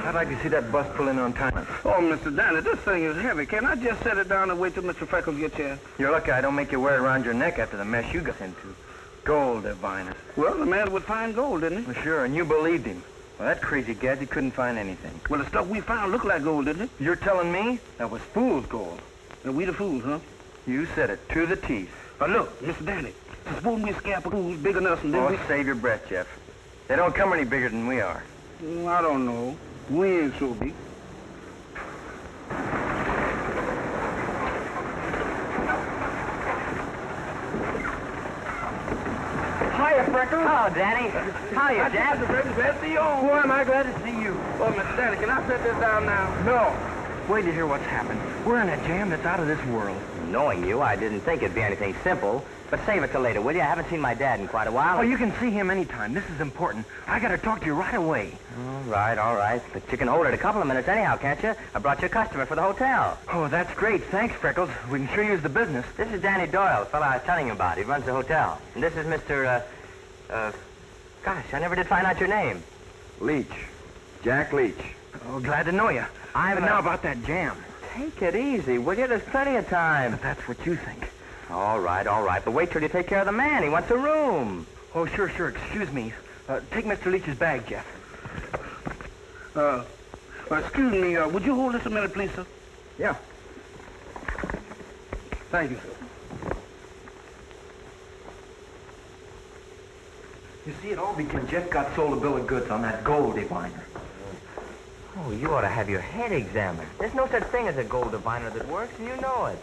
I'd like to see that bus pull in on time. Oh, Mr. Danny, this thing is heavy. Can I just set it down and wait till Mr. Freckles gets here? You're lucky I don't make you wear it around your neck after the mess you got into. Gold, diviners. Well, the man would find gold, didn't he? Well, sure, and you believed him. Well, that crazy gadget couldn't find anything. Well, the stuff we found looked like gold, didn't it? You're telling me that was fool's gold? And we the fools, huh? You said it, to the teeth. But look, Mr. Danny, suppose we scalp a fool bigger than us and then Oh, save your breath, Jeff. They don't come any bigger than we are. I don't know. We ain't so big. Hiya, Freckles. Hello, Danny. Hiya, Jeff. Glad to see you on. Boy, am I glad to see you. Oh, Mr. Danny, can I set this down now? No. Wait to hear what's happened. We're in a jam that's out of this world. Knowing you, I didn't think it'd be anything simple. But save it till later, will you? I haven't seen my dad in quite a while. Oh, you can see him anytime. This is important. I gotta talk to you right away. All right. But you can hold it a couple of minutes anyhow, can't you? I brought you a customer for the hotel. Oh, that's great. Thanks, Freckles. We can sure use the business. This is Danny Doyle, the fellow I was telling you about. He runs the hotel. And this is Mr., gosh, I never did find out your name. Leach. Jack Leach. Oh, glad to know you. But now about that jam. Take it easy, will you? There's plenty of time. But that's what you think. All right. But wait till you take care of the man. He wants a room. Oh, sure. Excuse me. Take Mr. Leach's bag, Jeff. Excuse me, would you hold this a minute, please, sir? Yeah. Thank you, sir. You see, it all began Jeff got sold a bill of goods on that gold diviner. Oh, you ought to have your head examined. There's no such thing as a gold diviner that works, and you know it.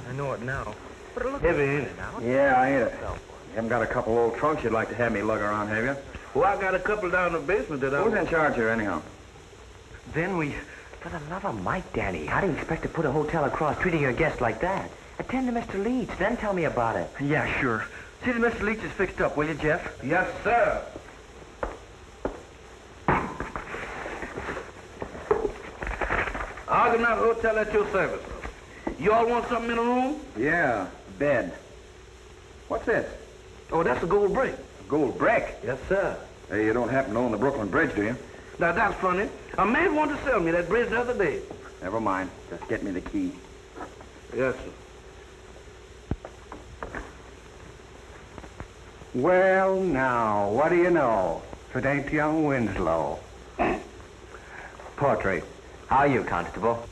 I know it now. But look Heavy, ain't it? Now. Yeah, ain't it? You haven't got a couple old trunks you'd like to have me lug around, have you? Well, I got a couple down in the basement that I... Who's in charge here, anyhow? Then we... For the love of Mike, Danny, how do you expect to put a hotel across treating your guests like that? Attend to Mr. Leach, then tell me about it. Yeah, sure. See that Mr. Leach is fixed up, will you, Jeff? Yes, sir. Argonaut Hotel at your service. You all want something in a room? Yeah, bed. What's this? Oh, that's a gold brick. Gold brick? Yes, sir. Hey, you don't happen to own the Brooklyn Bridge, do you? Now, that's funny. A man wanted to sell me that bridge the other day. Never mind. Just get me the key. Yes, sir. Well, now, what do you know? If it ain't young Winslow. Poetry. How are you, Constable?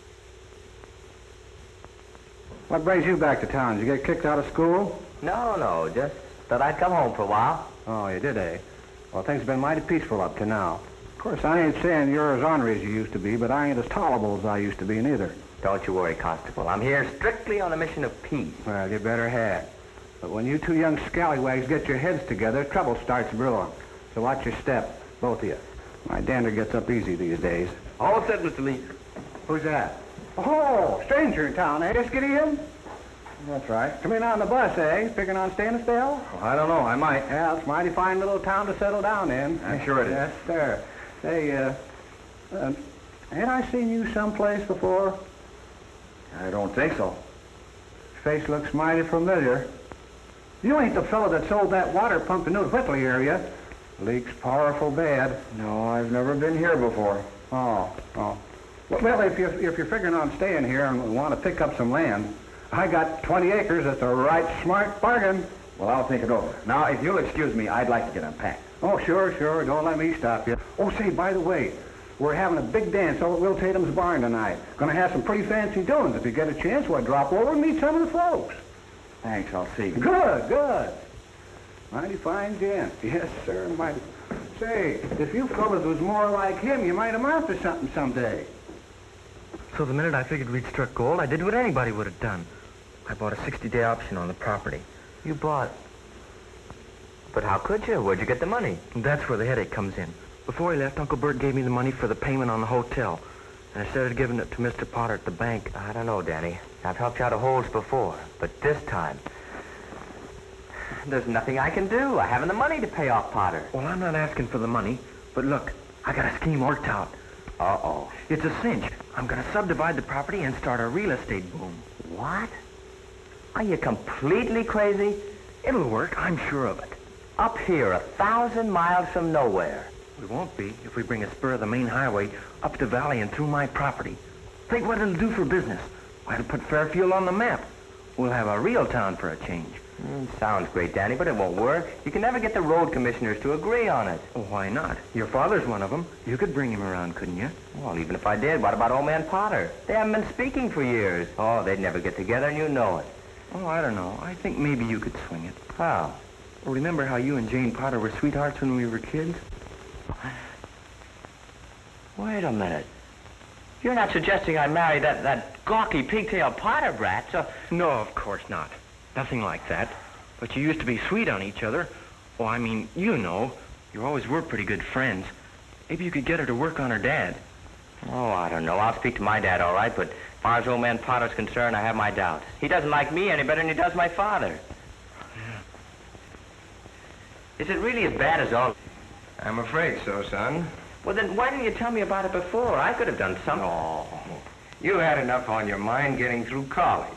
What brings you back to town? Did you get kicked out of school? No, just thought I'd come home for a while. Oh, you did, eh? Well, things have been mighty peaceful up to now. Of course, I ain't saying you're as ornery as you used to be, but I ain't as tolerable as I used to be neither. Don't you worry, Constable. I'm here strictly on a mission of peace. Well, you better have. But when you two young scallywags get your heads together, trouble starts brewing. So watch your step, both of you. My dander gets up easy these days. All set, Mr. Leach. Who's that? Oh, stranger in town, eh? Just get in? That's right. Come in on the bus, eh? Figuring on staying a spell? Well, I don't know. I might. Yeah, it's a mighty fine little town to settle down in. I'm sure it is. Yes, sir. Say, ain't I seen you someplace before? I don't think so. Face looks mighty familiar. You ain't the fellow that sold that water pump in New Whitley area. Leaks powerful bad. No, I've never been here before. Oh. Well, if you're figuring on staying here and want to pick up some land, I got 20 acres. That's a right smart bargain. Well, I'll think it over. Now, if you'll excuse me, I'd like to get unpacked. Oh, sure. Don't let me stop you. Oh, say, by the way, we're having a big dance over at Will Tatum's barn tonight. Gonna have some pretty fancy doings. If you get a chance, we'll drop over and meet some of the folks. Thanks, I'll see. Good. Mighty fine gent. Yes, sir, mighty. Say, if you fellas was more like him, you might amount to something someday. So the minute I figured we'd struck gold, I did what anybody would have done. I bought a 60-day option on the property. You bought... But how could you? Where'd you get the money? That's where the headache comes in. Before he left, Uncle Bert gave me the money for the payment on the hotel. And I started giving it to Mr. Potter at the bank. I don't know, Danny. I've helped you out of holes before. But this time... There's nothing I can do. I haven't the money to pay off Potter. Well, I'm not asking for the money. But look, I got a scheme worked out. Uh-oh. It's a cinch. I'm going to subdivide the property and start a real estate boom. What? Are you completely crazy? It'll work, I'm sure of it. Up here, 1,000 miles from nowhere. We won't be if we bring a spur of the main highway up the valley and through my property. Think what it'll do for business. Why, it'll put Fairfield on the map. We'll have a real town for a change. Sounds great, Danny, but it won't work. You can never get the road commissioners to agree on it. Oh, why not? Your father's one of them. You could bring him around, couldn't you? Well, even if I did, what about old man Potter? They haven't been speaking for years. Oh, they'd never get together, and you know it. Oh, I don't know. I think maybe you could swing it. How? Well, remember how you and Jane Potter were sweethearts when we were kids? Wait a minute. You're not suggesting I marry that gawky pigtail Potter brat, so... No, of course not. Nothing like that. But you used to be sweet on each other. Oh, I mean, you know. You always were pretty good friends. Maybe you could get her to work on her dad. Oh, I don't know. I'll speak to my dad, all right, but as far as old man Potter's concerned, I have my doubts. He doesn't like me any better than he does my father. Yeah. Is it really as bad as all... I'm afraid so, son. Well, then why didn't you tell me about it before? I could have done something. Oh, you had enough on your mind getting through college.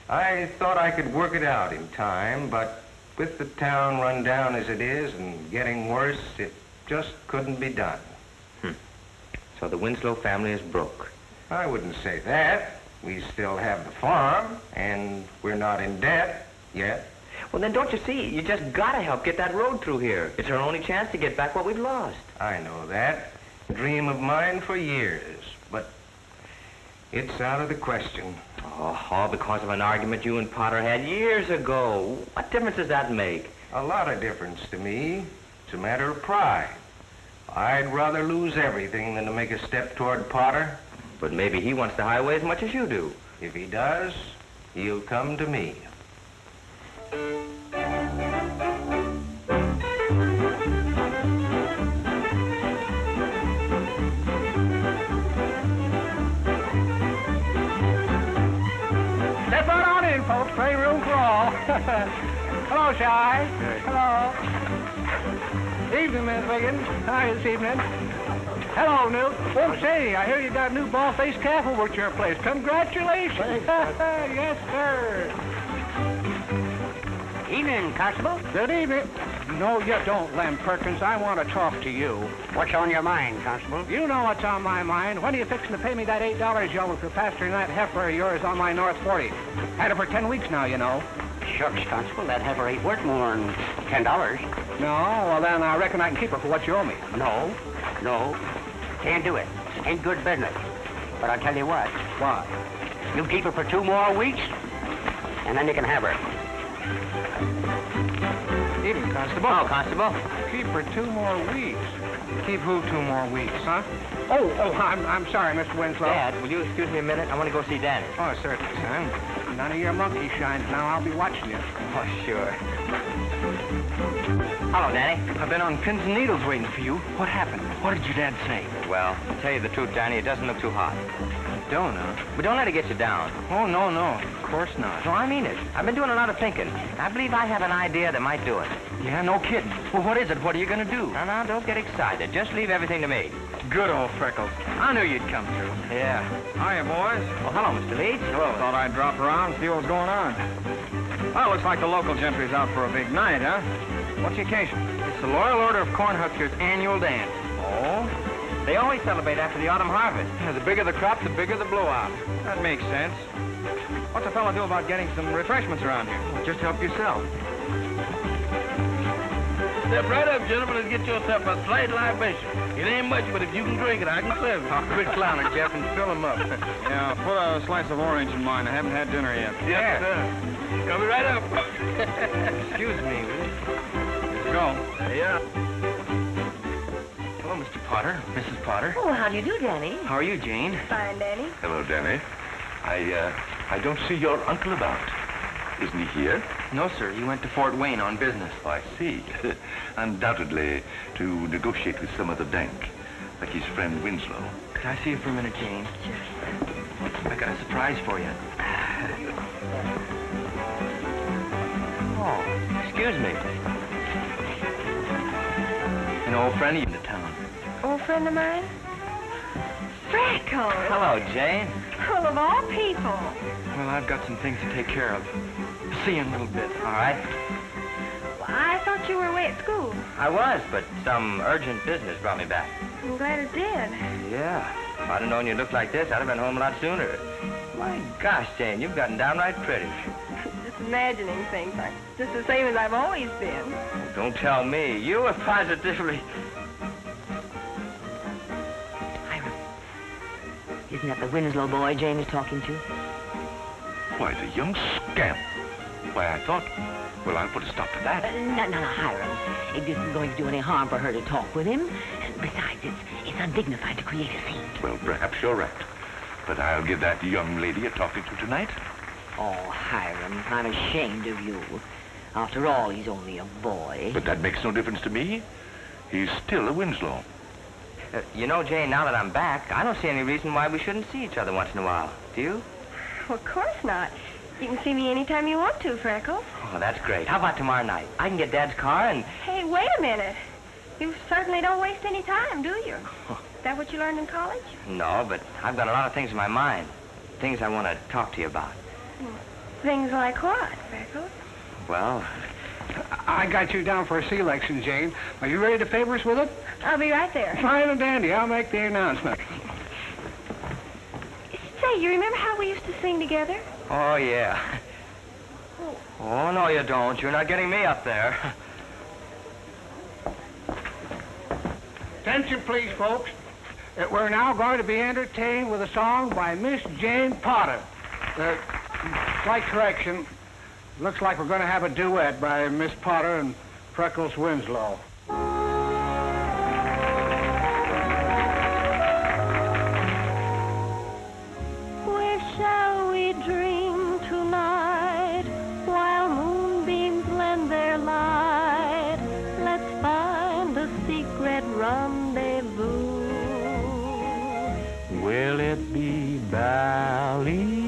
I thought I could work it out in time, but with the town run down as it is and getting worse, it just couldn't be done. So the Winslow family is broke. I wouldn't say that. We still have the farm, and we're not in debt yet. Well, then don't you see? You just gotta help get that road through here. It's our only chance to get back what we've lost. I know that. A dream of mine for years, but it's out of the question. Oh, all because of an argument you and Potter had years ago. What difference does that make? A lot of difference to me. It's a matter of pride. I'd rather lose everything than to make a step toward Potter. But maybe he wants the highway as much as you do. If he does, he'll come to me. Step right on in, folks. Plenty room for all. Hello, Shy. Hello. Evening, Miss Wiggins. Hi, this evening. Hello, Newt. Oh, say, I hear you got a new ball-faced calf over at your place. Congratulations. Yes, sir. Evening, Constable. Good evening. No, you don't, Lem Perkins. I want to talk to you. What's on your mind, Constable? You know what's on my mind. When are you fixing to pay me that $8 you owe me for pasturing that heifer of yours on my North 40? Had it for 10 weeks now, you know. Shucks, Constable, that heifer ain't worth more than $10. No? Well, then I reckon I can keep her for what you owe me. No. Can't do it. Ain't good business. But I'll tell you what. What? You keep her for 2 more weeks, and then you can have her. Evening, Constable. Oh, Constable. Keep her 2 more weeks. Keep who 2 more weeks? Huh? Oh, I'm sorry, Mr. Winslow. Dad, will you excuse me a minute? I want to go see Danny. Oh, certainly, son. None of your monkey shines now. I'll be watching you. Oh, sure. Hello, Danny. I've been on pins and needles waiting for you. What happened? What did your dad say? Well, to tell you the truth, Danny, it doesn't look too hot. Don't, huh? But don't let it get you down. Oh, no. Of course not. No, I mean it. I've been doing a lot of thinking. I believe I have an idea that might do it. Yeah, no kidding. Well, what is it? What are you going to do? Now, don't get excited. Just leave everything to me. Good old Freckles. I knew you'd come through. Yeah. Hiya, boys. Well, hello, Mr. Leach. Hello. Thought I'd drop around and see what was going on. Well, looks like the local gentry's out for a big night, huh? What's the occasion? It's the Loyal Order of Cornhuskers' annual dance. Oh? They always celebrate after the autumn harvest. Yeah, the bigger the crop, the bigger the blowout. That makes sense. What's a fellow do about getting some refreshments around here? Well, just help yourself. Step right up, gentlemen, and get yourself a slight libation. It ain't much, but if you can drink it, I can serve it. Oh, quit clowning, Jeff, and fill them up. Yeah, put a slice of orange in mine. I haven't had dinner yet. Yes, sir. Coming right up. Excuse me, will you? Let's go. Yeah. Hello, Mr. Potter, Mrs. Potter. Oh, how do you do, Danny? How are you, Jane? Fine, Danny. Hello, Danny. I don't see your uncle about. Isn't he here? No, sir. He went to Fort Wayne on business. Oh, I see. Undoubtedly to negotiate with some other bank, like his friend Winslow. Could I see you for a minute, Jane? I got a surprise for you. Oh, excuse me. An old friend of you in the town. Old friend of mine? Freckles! Hello, Jane. Well, of all people. Well, I've got some things to take care of. See you in a little bit. All right. Well, I thought you were away at school. I was, but some urgent business brought me back. I'm glad it did. Yeah. If I'd have known you looked like this, I'd have been home a lot sooner. My gosh, Jane, you've gotten downright pretty. Just imagining things. I'm just the same as I've always been. Don't tell me. You were positively... Isn't that the Winslow boy Jane is talking to? Why, the young scamp. Why, I thought... Well, I'll put a stop to that. No, Hiram. It isn't going to do any harm for her to talk with him. Besides, it's undignified to create a scene. Well, perhaps you're right. But I'll give that young lady a talking to tonight. Oh, Hiram, I'm ashamed of you. After all, he's only a boy. But that makes no difference to me. He's still a Winslow. You know, Jane, now that I'm back, I don't see any reason why we shouldn't see each other once in a while. Do you? Well, of course not. You can see me anytime you want to, Freckles. Oh, that's great. How about tomorrow night? I can get Dad's car and... Hey, wait a minute. You certainly don't waste any time, do you? Is that what you learned in college? No, but I've got a lot of things in my mind. Things I want to talk to you about. Things like what, Freckles? Well... I got you down for a selection, Jane. Are you ready to favor us with it? I'll be right there. Fine and dandy. I'll make the announcement. Say, you remember how we used to sing together? Oh, yeah. Oh, no, you don't. You're not getting me up there. Attention, please, folks. We're now going to be entertained with a song by Miss Jane Potter. Slight correction. Looks like we're going to have a duet by Miss Potter and Freckles Winslow. Where shall we dream tonight while moonbeams lend their light? Let's find a secret rendezvous. Will it be Bali?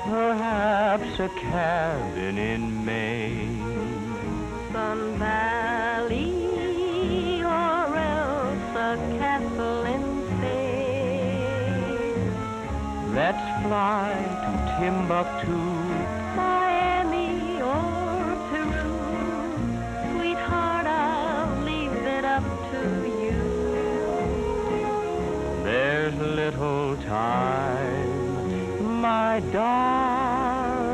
Perhaps a cabin in Maine. Sun Valley, or else a castle in Spain. Let's fly to Timbuktu, Miami or Peru. Sweetheart, I'll leave it up to you. there's little time, my darling.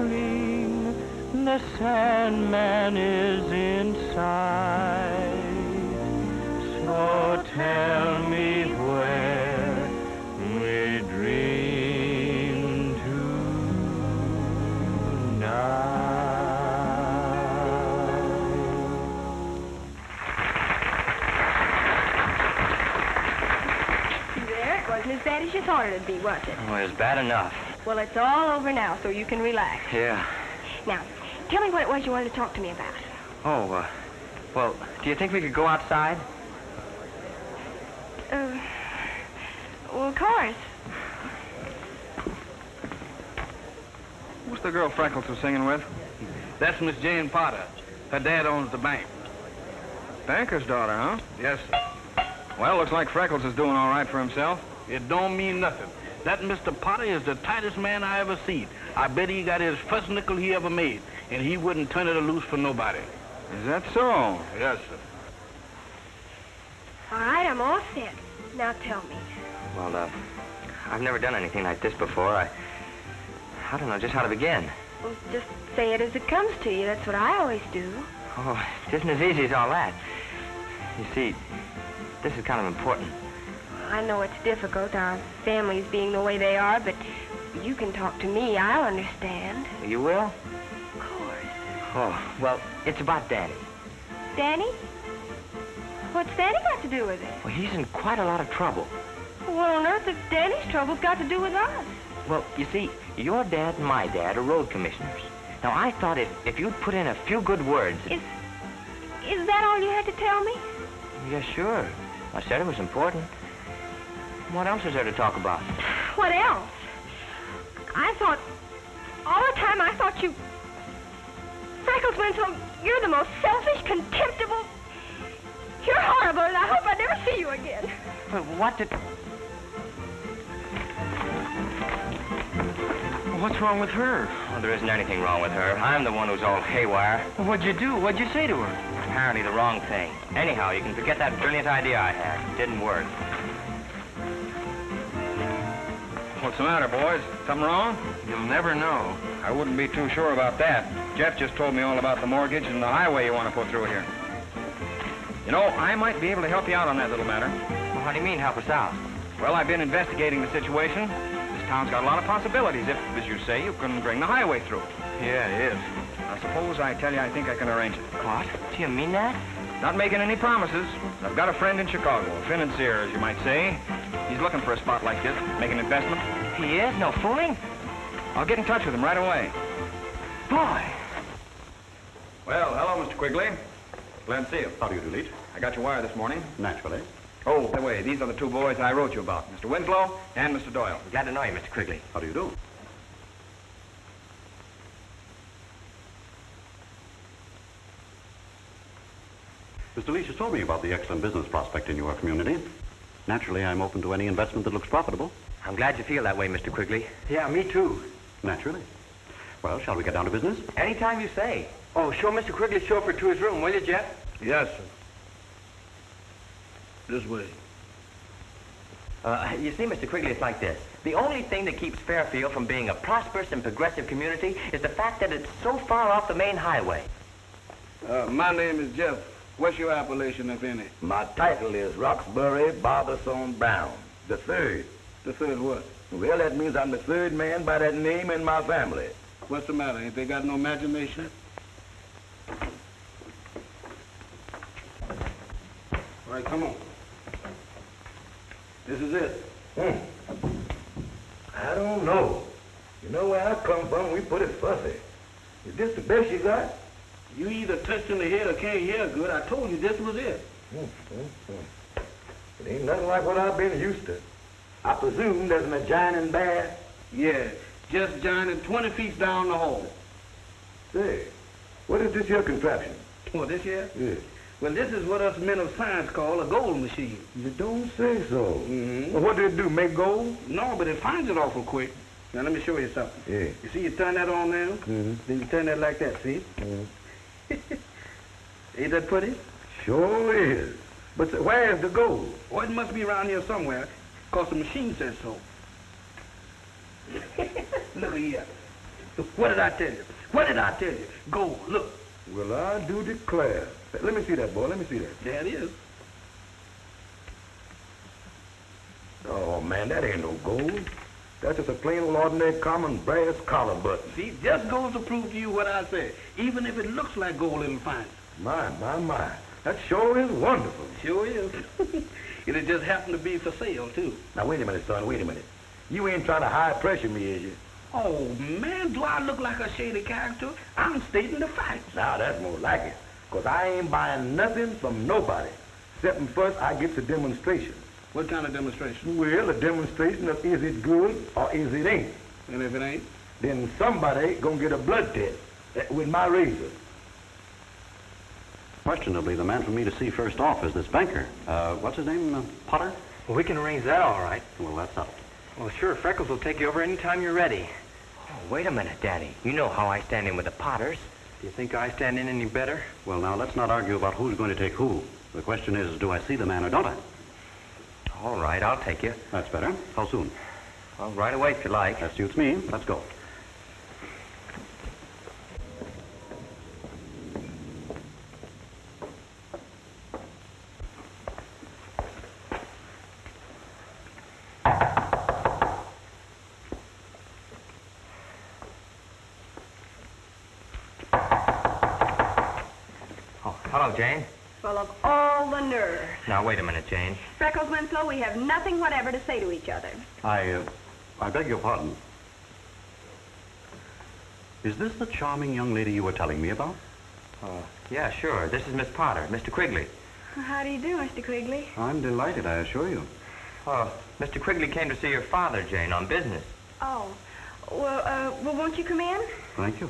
The Sandman is inside. So tell me where we dream tonight. There, it wasn't as bad as you thought it'd be, was it? Oh, it was bad enough. Well, it's all over now, so you can relax. Yeah. Now, tell me what it was you wanted to talk to me about. Oh, well, do you think we could go outside? Well, of course. Who's the girl Freckles was singing with? That's Miss Jane Potter. Her dad owns the bank. Banker's daughter, huh? Yes, sir. Well, looks like Freckles is doing all right for himself. It don't mean nothing. That Mr. Potter is the tightest man I ever seen. I bet he got his first nickel he ever made, and he wouldn't turn it loose for nobody. Is that so? Yes, sir. All right, I'm all set. Now tell me. Well, I've never done anything like this before. I don't know just how to begin. Well, just say it as it comes to you. That's what I always do. Oh, it isn't as easy as all that. You see, this is kind of important. I know it's difficult, our families being the way they are, but you can talk to me. I'll understand. You will? Of course. Oh, well, it's about Danny. Danny? What's Danny got to do with it? Well, he's in quite a lot of trouble. What on earth has Danny's troubles got to do with us? Well, you see, your dad and my dad are road commissioners. Now, I thought if you'd put in a few good words... Is that all you had to tell me? Yeah, sure. I said it was important. What else is there to talk about? What else? All the time I thought you... Freckles Winslow, you're the most selfish, contemptible... You're horrible, and I hope I never see you again. But what did... What's wrong with her? Oh, there isn't anything wrong with her. I'm the one who's all haywire. Well, what'd you do? What'd you say to her? Apparently the wrong thing. Anyhow, you can forget that brilliant idea I had. It didn't work. What's the matter, boys? Something wrong? You'll never know. I wouldn't be too sure about that. Jeff just told me all about the mortgage and the highway you want to put through here. You know, I might be able to help you out on that little matter. Well, how do you mean, help us out? Well, I've been investigating the situation. This town's got a lot of possibilities if, as you say, you can bring the highway through. Yeah, it is. Now, suppose I tell you I think I can arrange it. What? Do you mean that? Not making any promises. I've got a friend in Chicago, a financier, as you might say. He's looking for a spot like this, make an investment. He is? No fooling? I'll get in touch with him right away. Boy. Well, hello, Mr. Quigley. Glad to see you. How do you do, Leach? I got your wire this morning. Naturally. Oh, by the way, these are the two boys I wrote you about, Mr. Winslow and Mr. Doyle. Glad to know you, Mr. Quigley. How do you do? Mr. Leach has told me about the excellent business prospect in your community. Naturally, I'm open to any investment that looks profitable. I'm glad you feel that way, Mr. Quigley. Yeah, me too. Naturally. Well, shall we get down to business? Anytime you say. Oh, show Mr. Quigley's chauffeur to his room, will you, Jeff? Yes, sir. This way. You see, Mr. Quigley, it's like this. The only thing that keeps Fairfield from being a prosperous and progressive community is the fact that it's so far off the main highway. My name is Jeff. What's your appellation, if any? My title is Roxbury Barberson Brown, the third. The third what? Well, that means I'm the third man by that name in my family. What's the matter? Ain't they got no imagination? All right, come on. This is it. I don't know. You know where I come from, we put it fussy. Is this the best you got? You either touched in the head or can't hear good. I told you this was it. It ain't nothing like what I've been used to. I presume there's an adjoining bar? Yeah, just joining 20 feet down the hall. Say, what is this here contraption? What, this here? Yeah. Well, this is what us men of science call a gold machine. You don't say so. Mm-hmm. Well, what do it do, make gold? No, but it finds it awful quick. Now, let me show you something. Yeah. You see, you turn that on now, then you turn that like that, see? Ain't that pretty? Sure is. But where's the gold? Well, it must be around here somewhere, because the machine says so. Look here. What did I tell you? What did I tell you? Gold, look. Well, I do declare. Let me see that, boy. Let me see that. There it is. Oh, man, that ain't no gold. That's just a plain old ordinary common brass collar button. See, just goes to prove to you what I said. Even if it looks like gold, it'll find it. My. That sure is wonderful. Sure is. It'll just happen to be for sale, too. Now, wait a minute, son, wait a minute. You ain't trying to high pressure me, is you? Oh, man, do I look like a shady character? I'm stating the facts. Now, that's more like it. Because I ain't buying nothing from nobody. Except first I get the demonstration. What kind of demonstration? Well, a demonstration of is it good or is it ain't. And if it ain't? Then somebody gonna get a blood test with my razor. Questionably, the man for me to see first off is this banker. What's his name? Potter? Well, we can arrange that all right. Well, that's out. Well, sure, Freckles will take you over anytime you're ready. Oh, wait a minute, Daddy. You know how I stand in with the Potters. Do you think I stand in any better? Well, now, let's not argue about who's going to take who. The question is, do I see the man or don't I? All right, I'll take you. That's better. How soon? Well, right away if you like. That suits me. Let's go. Oh, hello, Jane. Full of all the nerve. Now, wait a minute, Jane. Freckles Winslow, we have nothing whatever to say to each other. I beg your pardon. Is this the charming young lady you were telling me about? Yeah, sure. This is Miss Potter, Mr. Quigley. Well, how do you do, Mr. Quigley? I'm delighted, I assure you. Oh, Mr. Quigley came to see your father, Jane, on business. Oh. Well, won't you come in? Thank you.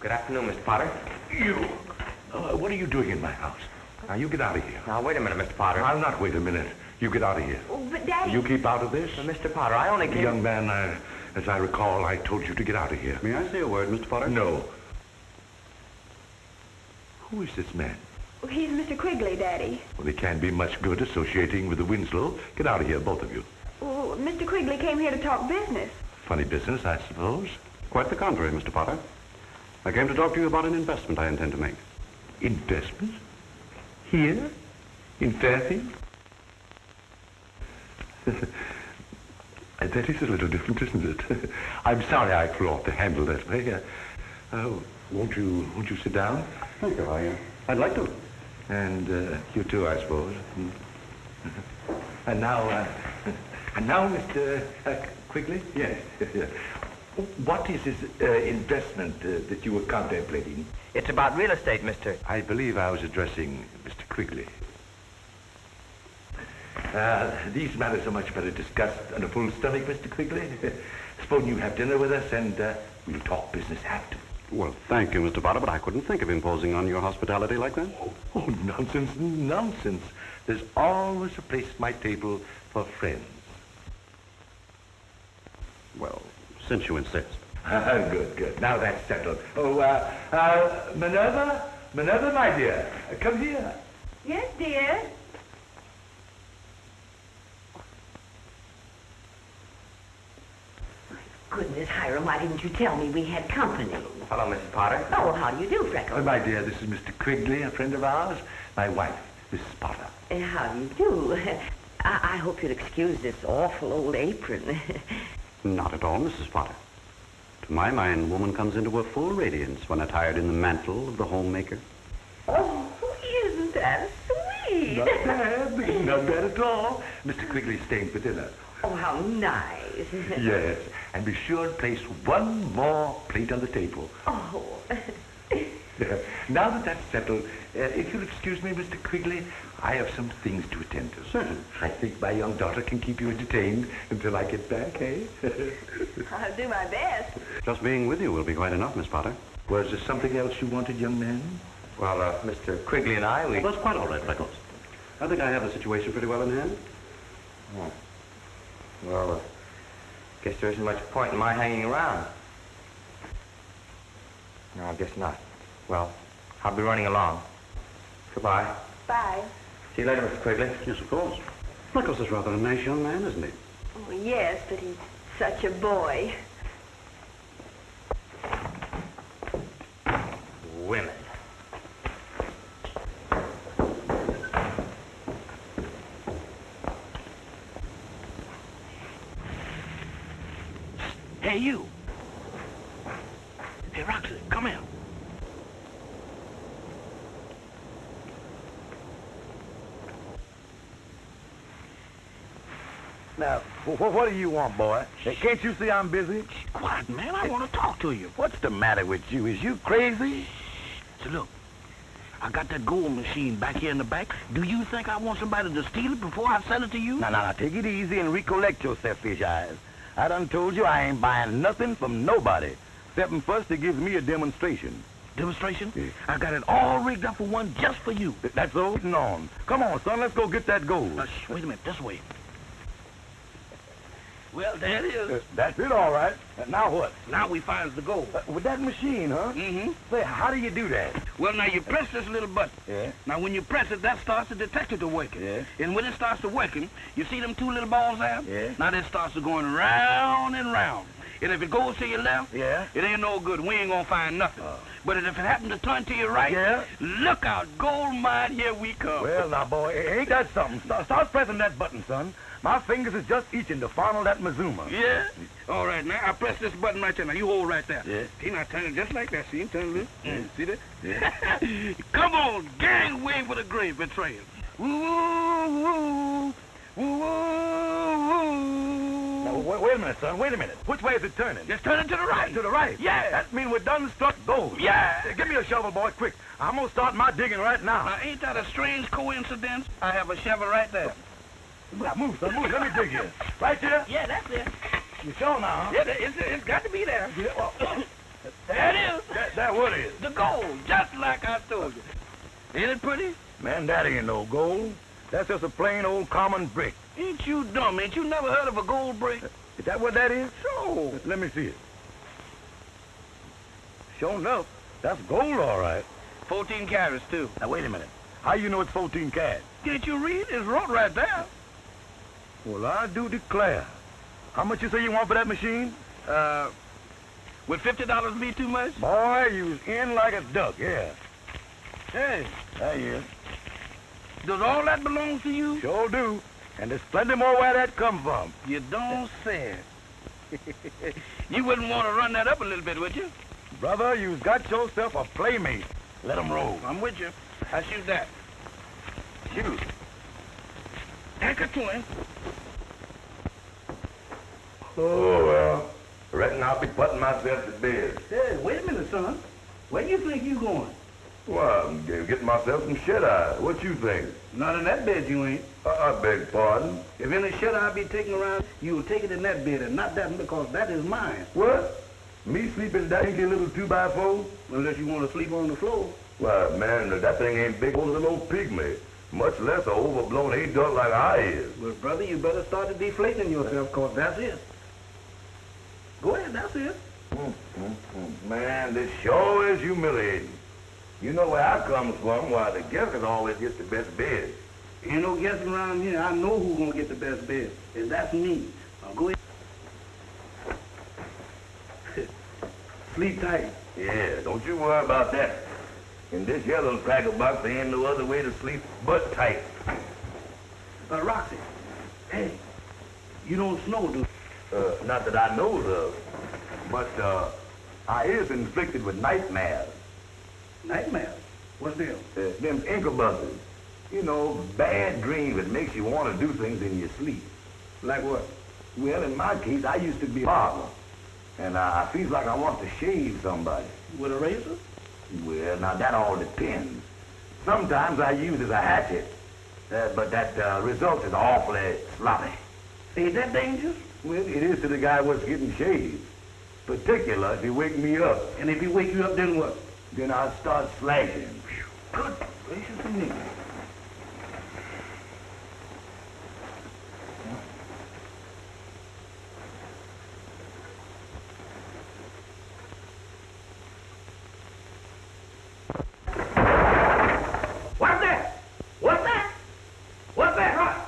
Good afternoon, Mr. Potter. You! What are you doing in my house? Now, you get out of here. Now, wait a minute, Mr. Potter. I'll not wait a minute. You get out of here. Oh, but Daddy... You keep out of this. Mr. Potter, I only came... Young man, as I recall, I told you to get out of here. May I say a word, Mr. Potter? No. Who is this man? He's Mr. Quigley, Daddy. Well, he can't be much good associating with the Winslow. Get out of here, both of you. Oh, Mr. Quigley came here to talk business. Funny business, I suppose. Quite the contrary, Mr. Potter. I came to talk to you about an investment I intend to make. Investment? Here? In Fairfield? That is a little different, isn't it? I'm sorry I flew off the handle that way. Won't you sit down? Thank you, I'd like to. And you too, I suppose. And now, Mr. Quigley? Yes. What is this investment that you were contemplating? It's about real estate, mister. I believe I was addressing Mr. Quigley. These matters are much better discussed on a full stomach, Mr. Quigley. Suppose you have dinner with us and we'll talk business after. Well, thank you, Mr. Potter, but I couldn't think of imposing on your hospitality like that. Oh, nonsense, nonsense. There's always a place at my table for friends. Well, since you insist. Good. Now that's settled. Oh, Minerva, my dear, come here. Yes, dear. Goodness, Hiram, why didn't you tell me we had company? Hello, Mrs. Potter. Oh, how do you do, Freckles? My dear, this is Mr. Quigley, a friend of ours. My wife, Mrs. Potter. How do you do? I hope you'll excuse this awful old apron. Not at all, Mrs. Potter. To my mind, woman comes into her full radiance when attired in the mantle of the homemaker. Oh, isn't that sweet? Not bad, not bad at all. Mr. Quigley's staying for dinner. Oh, how nice. Yes, and be sure and place one more plate on the table. Oh. Now that that's settled, if you'll excuse me, Mr. Quigley, I have some things to attend to. Certainly. I think my young daughter can keep you entertained until I get back, eh? I'll do my best. Just being with you will be quite enough, Miss Potter. Was there something else you wanted, young man? Well, Mr. Quigley and I, Well, that's quite all right, Freckles. I think I have the situation pretty well in hand. Oh. Well, guess there isn't much point in my hanging around. No, I guess not. Well, I'll be running along. Goodbye. Bye. See you later, Mr. Quigley. Yes, of course. Freckles is rather a nice young man, isn't he? Oh, yes, but he's such a boy. Women. Hey, you. Hey, Roxy, come here. Now, what do you want, boy? Can't you see I'm busy? Quiet, man. I want to talk to you. What's the matter with you? Is you crazy? So, look. I got that gold machine back here in the back. Do you think I want somebody to steal it before I sell it to you? Now, take it easy and recollect yourself, Fish Eyes. I done told you I ain't buying nothing from nobody. Except first it gives me a demonstration. Demonstration? Yeah. I got it all rigged up for one just for you. That's all waiting on. Come on, son, let's go get that gold. Wait a minute, this way. Well, there it is. That's it, all right. Now what? Now we finds the gold. With that machine, huh? Mm-hmm. Say, how do you do that? Well, now you press this little button. Yeah. Now when you press it, that starts the detector to working. Yeah. And when it starts to working, you see them two little balls there? Yeah. Now that starts to going round and round. And if it goes to your left, yeah, it ain't no good. We ain't gonna find nothing. But if it happens to turn to your right, yeah, look out, gold mine, here we come. Well, now, boy, ain't that something? Start pressing that button, son. My fingers is just itching to funnel that Mazuma. Yeah? All right, now, I press this button right there. Now, you hold right there. Yeah. See, now, turn it just like that. See, turn it. See that? Yeah. Come on, gangway for the grave betrayal. Woo-woo-woo. Woo-woo-woo. Now, wait a minute, son. Wait a minute. Which way is it turning? Just turn it to the right. To the right? Yeah. That means we're done struck gold. Yeah. Give me a shovel, boy, quick. I'm going to start my digging right now. Now, ain't that a strange coincidence? I have a shovel right there. Now, move, son, move. Let me dig here. Right here? Yeah, that's it. You sure now, huh? Yeah, it's got to be there. Yeah, well, there it is. That what is? The gold, just like I told you. Ain't it pretty? Man, that ain't no gold. That's just a plain old common brick. Ain't you dumb? Ain't you never heard of a gold brick? Is that what that is? Sure. Let me see it. Sure enough, that's gold, all right. 14 carats, too. Now, wait a minute. How you know it's 14 carats? Can't you read? It's wrote right there. Well, I do declare. How much you say you want for that machine? Would $50 be too much? Boy, you was in like a duck, yeah. Hey. There you is. Does all that belong to you? Sure do. And there's plenty more where that come from. You don't say it. You wouldn't want to run that up a little bit, would you? Brother, you've got yourself a playmate. Let 'em roll. I'm with you. I shoot that. Shoot. Anchor to him. Oh, well, I reckon I'll be putting myself to bed. Hey, wait a minute, son. Where do you think you going? Well, I'm getting myself some shut-eye. What you think? Not in that bed, you ain't. I beg pardon? If any shit I be taking around, you will take it in that bed and not that one because that is mine. What? Me sleeping in that dinky little 2x4? Unless you want to sleep on the floor. Well, man, that thing ain't big for a little old pygmy, much less a overblown adult like I is. Well, brother, you better start deflating yourself because that's it. Go ahead, that's it. Man, this sure is humiliating. You know where I comes from, why the guessers always gets the best bed. Ain't no guessing around here. I know who's gonna get the best bed, and that's me. Now go ahead. Sleep tight. Yeah, don't you worry about that. In this yellow cracker box, there ain't no other way to sleep but tight. Roxy, hey, you don't snow, do you? Not that I knows of, but I is inflicted with nightmares. Nightmares? What's them? Them incubuses. You know, bad dreams that makes you want to do things in your sleep. Like what? Well, in my case, I used to be a barber, and I feel like I want to shave somebody. With a razor? Well, now that all depends. Sometimes I use it as a hatchet, but that result is awfully sloppy. Ain't that dangerous? Well, it is to the guy what's getting shaved. Particular if he wake me up. And if he wake you up, then what? Then I'll start slashing. Good gracious of me. What's that? What's that? What's that, Rock?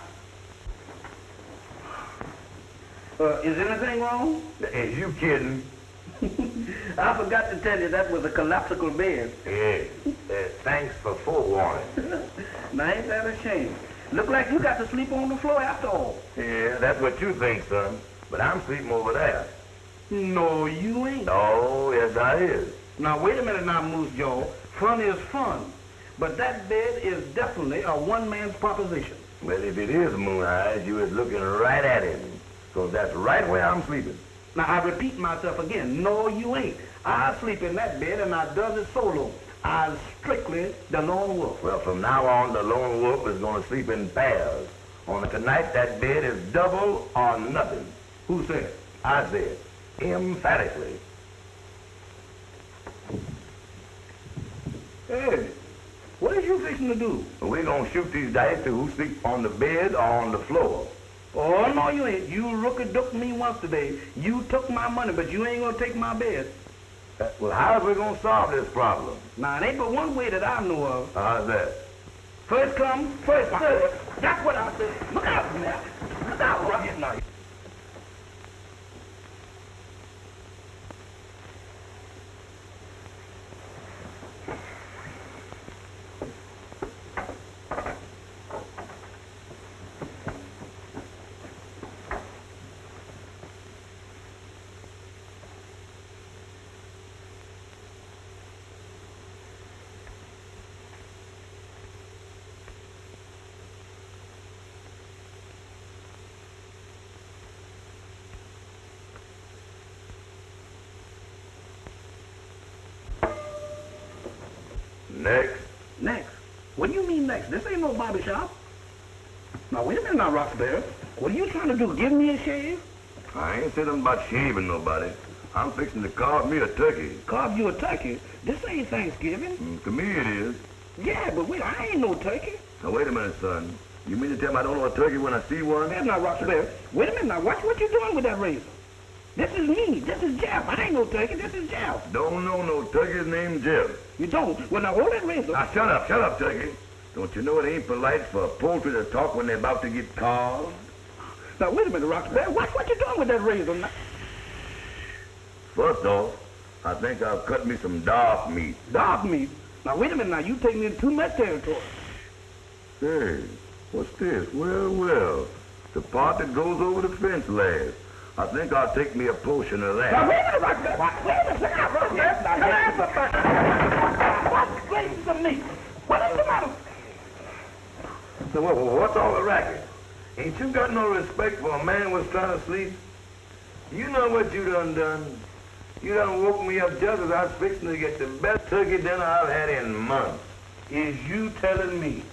Is anything wrong? Is you kidding? I forgot to tell you that was a collapsible bed. Yeah. Thanks for forewarning. Now ain't that a shame? Look like you got to sleep on the floor after all. Yeah, that's what you think, son. But I'm sleeping over there. No, you ain't. Oh, yes, I is. Now wait a minute now, Moose Joe. Fun is fun. But that bed is definitely a one-man's proposition. Well, if it is Moon Eyes, you is looking right at him. Because that's right where I'm sleeping. Now, I repeat myself again. No, you ain't. I sleep in that bed and I does it solo. I'm strictly the lone wolf. Well, from now on, the lone wolf is going to sleep in pairs. Only tonight, that bed is double or nothing. Who said? I said. Emphatically. Hey, what is you fixing to do? We're going to shoot these dice to who sleep on the bed or on the floor. Oh, no, you ain't. You rookie-dooked me once today. You took my money, but you ain't going to take my bed. Well, how's we going to solve this problem? Now, it ain't but one way that I know of. How's that? First come, first serve. That's what I said. Look out, man. Look out, Rocky. Now. Next. Next? What do you mean next? This ain't no barber shop. Now, wait a minute now, Roxbury. What are you trying to do, give me a shave? I ain't said nothing about shaving nobody. I'm fixing to carve me a turkey. Carve you a turkey? This ain't Thanksgiving. To me it is. Yeah, but wait, I ain't no turkey. Now, wait a minute, son. You mean to tell me I don't know a turkey when I see one? That's not Roxbury. Wait a minute now. Watch what you're doing with that razor. This is me. This is Jeff. I ain't no turkey. This is Jeff. Don't know no turkey named Jeff. You don't? Well, now hold that razor. Now, shut up, turkey. Don't you know it ain't polite for poultry to talk when they're about to get carved? Now, wait a minute, Roxbury. Watch what you're doing with that razor now. First off, I think I'll cut me some dark meat. Dark meat? Now, wait a minute now. You taking in too much territory. Hey, what's this? Well, the part that goes over the fence last. I think I'll take me a portion of that. Now, wait a minute, Roxbury. Wait a minute, Roxbury. What places of meat? What is the matter? So what's all the racket? Ain't you got no respect for a man was trying to sleep? You know what you done? You done woke me up just as I was fixing to get the best turkey dinner I've had in months. Is you telling me?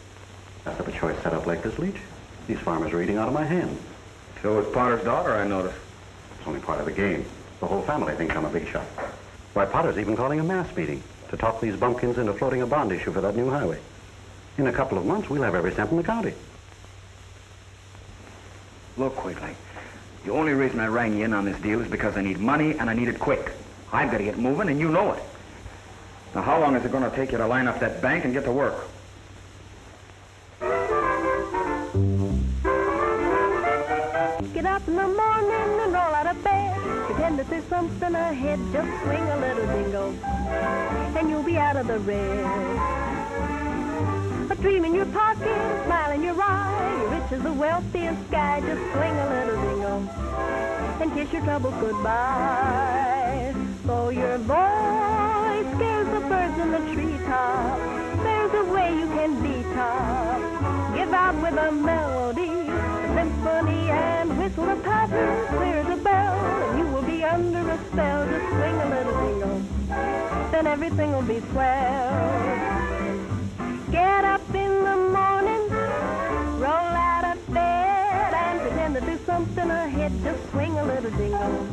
That's a choice set up like this, Leach. These farmers are eating out of my hand. So is Potter's daughter, I noticed. It's only part of the game. The whole family thinks I'm a big shot. Why, Potter's even calling a mass meeting to talk these bumpkins into floating a bond issue for that new highway. In a couple of months, we'll have every cent in the county. Look, Quigley, the only reason I rang you in on this deal is because I need money and I need it quick. I've got to get moving and you know it. Now, how long is it going to take you to line up that bank and get to work? Get up in the morning and roll out of bed. Pretend that there's something ahead. Just swing a little dingle and you'll be out of the red. A dream in your pocket, a smile in your eye. You're rich as the wealthiest guy. Just swing a little dingle and kiss your troubles goodbye. Though your voice scares the birds in the treetop, there's a way you can be top. Give out with a melody, a symphony, and whistle a pattern clear as a bell, and you will be under a spell. Just swing a little dingle, then everything will be swell. Get up in the morning, roll out of bed, and pretend that there's something ahead. Just swing a little dingle,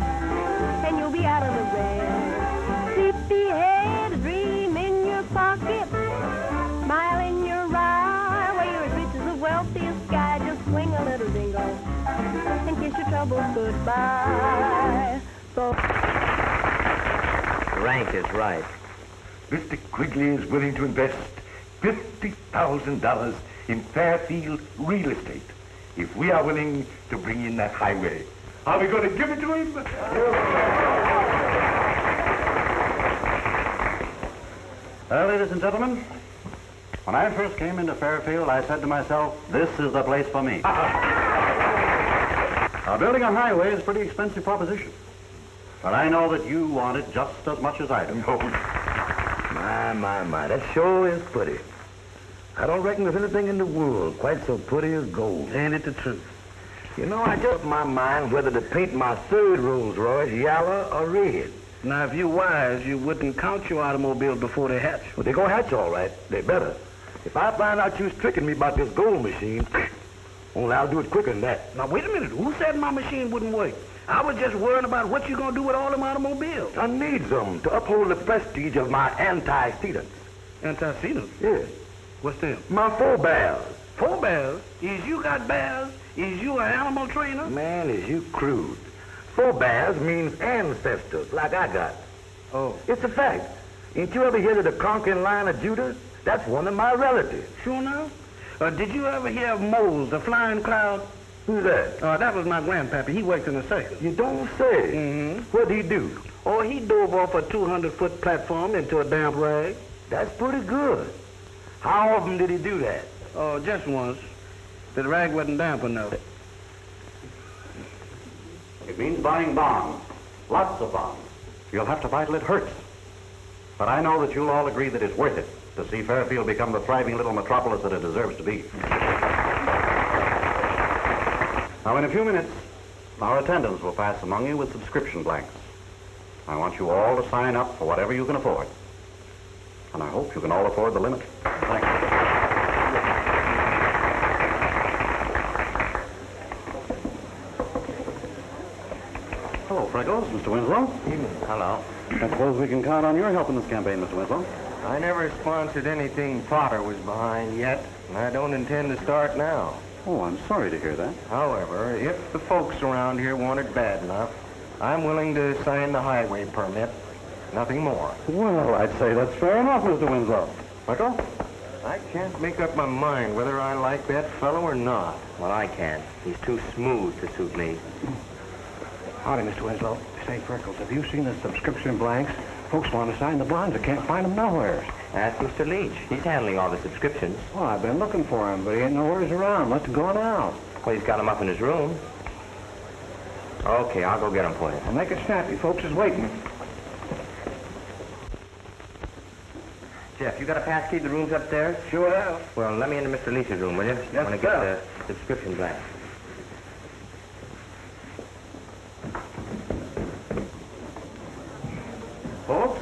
and you'll be out of the red. Sleepy head, a dream in your pocket, smile in your eye. Well, you're as rich as the wealthiest guy. Just swing a little dingle, and kiss your troubles goodbye. So Rank is right. Mr. Quigley is willing to invest $50,000 in Fairfield real estate if we are willing to bring in that highway. Are we going to give it to him? Well, ladies and gentlemen, when I first came into Fairfield, I said to myself, this is the place for me. Now, building a highway is a pretty expensive proposition. But I know that you want it just as much as I do. My, that sure is pretty. I don't reckon there's anything in the world quite so pretty as gold. Ain't it the truth? You know, I just my mind whether to paint my third Rolls Royce yellow or red. Now, if you wise, you wouldn't count your automobile before they hatch. Well, they're going to hatch all right. They better. If I find out you's tricking me about this gold machine, only I'll do it quicker than that. Now, wait a minute. Who said my machine wouldn't work? I was just worrying about what you're going to do with all them automobiles. I need them to uphold the prestige of my antecedents. Antecedents? Yes. What's them? My forebears. Forebears? Is you got bears? Is you an animal trainer? Man, is you crude. Forebears means ancestors, like I got. Oh. It's a fact. Ain't you ever hear of the conquering line of Judah? That's one of my relatives. Sure now? Did you ever hear of Mose, the flying cloud? Who's that? That was my grandpappy. He worked in the circus. You don't say. Mm-hmm. What'd he do? Oh, he dove off a 200-foot platform into a damp rag. That's pretty good. How often did he do that? Oh, just once. The rag wasn't damp enough. It means buying bonds. Lots of bonds. You'll have to buy till it hurts. But I know that you'll all agree that it's worth it to see Fairfield become the thriving little metropolis that it deserves to be. Now, in a few minutes, our attendants will pass among you with subscription blanks. I want you all to sign up for whatever you can afford. And I hope you can all afford the limit. Thanks. Hello, Freckles, Mr. Winslow. Hello. I suppose we can count on your help in this campaign, Mr. Winslow. I never sponsored anything Potter was behind yet, and I don't intend to start now. Oh, I'm sorry to hear that. However, if the folks around here want it bad enough, I'm willing to sign the highway permit. Nothing more. Well, I'd say that's fair enough, Mr. Winslow. Freckles? I can't make up my mind whether I like that fellow or not. Well, I can. He's too smooth to suit me. Howdy, Mr. Winslow. Say, Freckles, have you seen the subscription blanks? Folks want to sign the bonds. I can't find them nowhere. Ask Mr. Leach. He's handling all the subscriptions. Well, I've been looking for him, but he ain't nowheres around. Must have gone out. Well, he's got him up in his room. Okay, I'll go get him for you. Well, make it snappy. Folks is waiting. Jeff, you got a pass key to the rooms upstairs? Sure have. Well, let me into Mr. Leach's room, will you? Yes, I want to get the subscription blank. Folks,